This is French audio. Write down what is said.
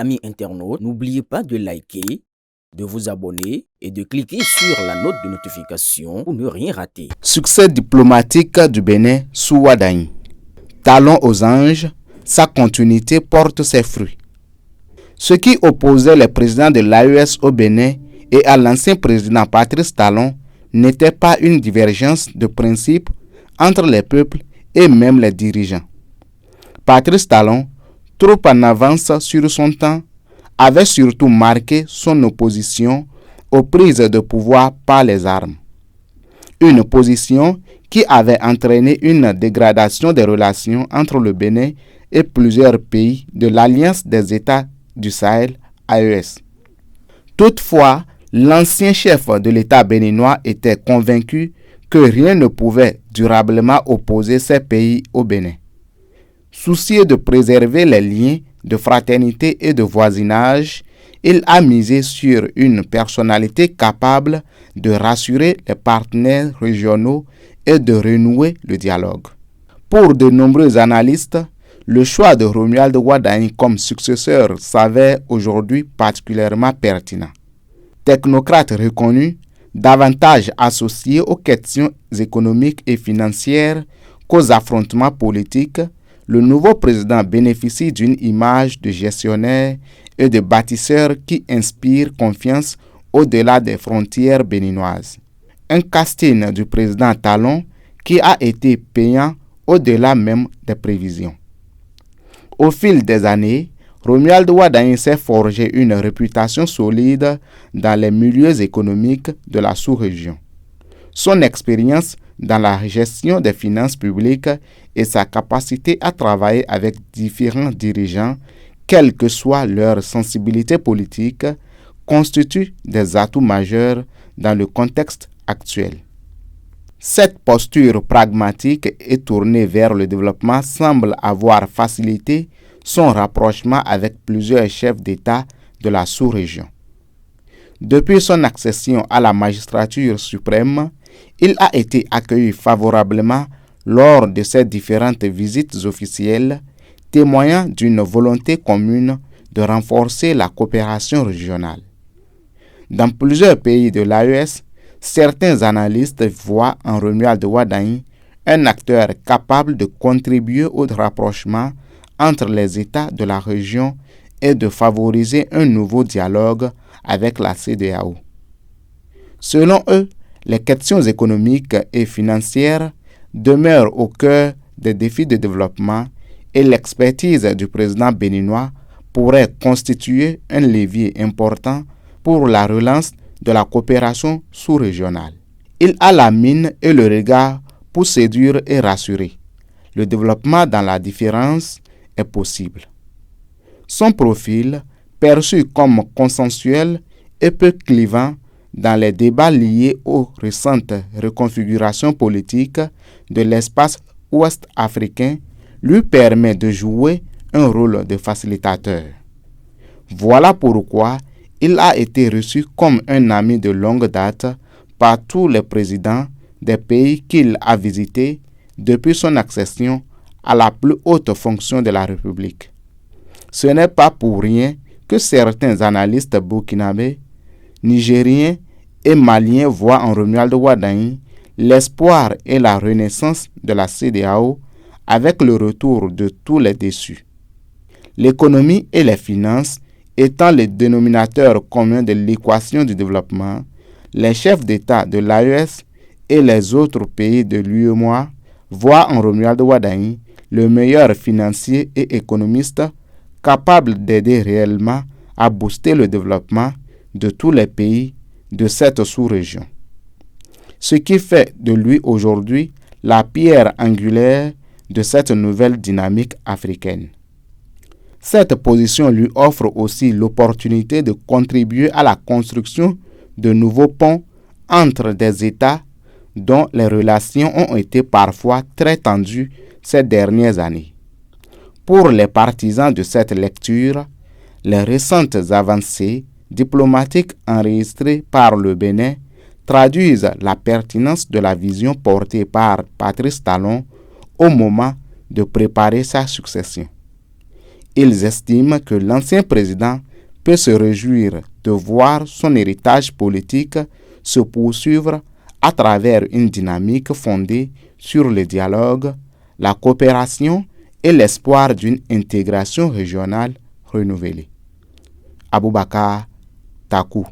Amis internautes, n'oubliez pas de liker, de vous abonner et de cliquer sur la note de notification pour ne rien rater. Succès diplomatique du Bénin sous Wadagne. Talon aux anges, sa continuité porte ses fruits. Ce qui opposait les présidents de l'AES au Bénin et à l'ancien président Patrice Talon n'était pas une divergence de principe entre les peuples et même les dirigeants. Patrice Talon, trop en avance sur son temps, avait surtout marqué son opposition aux prises de pouvoir par les armes. Une position qui avait entraîné une dégradation des relations entre le Bénin et plusieurs pays de l'Alliance des États du Sahel, AES. Toutefois, l'ancien chef de l'État béninois était convaincu que rien ne pouvait durablement opposer ces pays au Bénin. Soucieux de préserver les liens de fraternité et de voisinage, il a misé sur une personnalité capable de rassurer les partenaires régionaux et de renouer le dialogue. Pour de nombreux analystes, le choix de Romuald Wadagne comme successeur s'avère aujourd'hui particulièrement pertinent. Technocrate reconnu, davantage associé aux questions économiques et financières qu'aux affrontements politiques, le nouveau président bénéficie d'une image de gestionnaire et de bâtisseur qui inspire confiance au-delà des frontières béninoises. Un casting du président Talon qui a été payant au-delà même des prévisions. Au fil des années, Romuald Wadagne s'est forgé une réputation solide dans les milieux économiques de la sous-région. Son expérience dans la gestion des finances publiques et sa capacité à travailler avec différents dirigeants, quelle que soit leur sensibilité politique, constituent des atouts majeurs dans le contexte actuel. Cette posture pragmatique et tournée vers le développement semble avoir facilité son rapprochement avec plusieurs chefs d'État de la sous-région. Depuis son accession à la magistrature suprême, il a été accueilli favorablement lors de ses différentes visites officielles, témoignant d'une volonté commune de renforcer la coopération régionale. Dans plusieurs pays de l'AES, certains analystes voient en Romuald Wadagne un acteur capable de contribuer au rapprochement entre les États de la région et de favoriser un nouveau dialogue avec la CEDEAO. Selon eux, les questions économiques et financières demeurent au cœur des défis de développement et l'expertise du président béninois pourrait constituer un levier important pour la relance de la coopération sous-régionale. Il a la mine et le regard pour séduire et rassurer. Le développement dans la différence est possible. Son profil, perçu comme consensuel et peu clivant dans les débats liés aux récentes reconfigurations politiques de l'espace ouest africain, lui permet de jouer un rôle de facilitateur. Voilà pourquoi il a été reçu comme un ami de longue date par tous les présidents des pays qu'il a visités depuis son accession à la plus haute fonction de la République. Ce n'est pas pour rien que certains analystes burkinabés, nigériens et maliens voient en Romuald Wadagne l'espoir et la renaissance de la CEDEAO avec le retour de tous les déçus. L'économie et les finances étant les dénominateurs communs de l'équation du développement, les chefs d'État de l'AES et les autres pays de l'UEMOA voient en Romuald Wadagne le meilleur financier et économiste capable d'aider réellement à booster le développement de tous les pays de cette sous-région. Ce qui fait de lui aujourd'hui la pierre angulaire de cette nouvelle dynamique africaine. Cette position lui offre aussi l'opportunité de contribuer à la construction de nouveaux ponts entre des États dont les relations ont été parfois très tendues ces dernières années. Pour les partisans de cette lecture, les récentes avancées diplomatiques enregistrées par le Bénin traduisent la pertinence de la vision portée par Patrice Talon au moment de préparer sa succession. Ils estiment que l'ancien président peut se réjouir de voir son héritage politique se poursuivre à travers une dynamique fondée sur le dialogue, la coopération et l'espoir d'une intégration régionale renouvelée. Aboubakar Takou.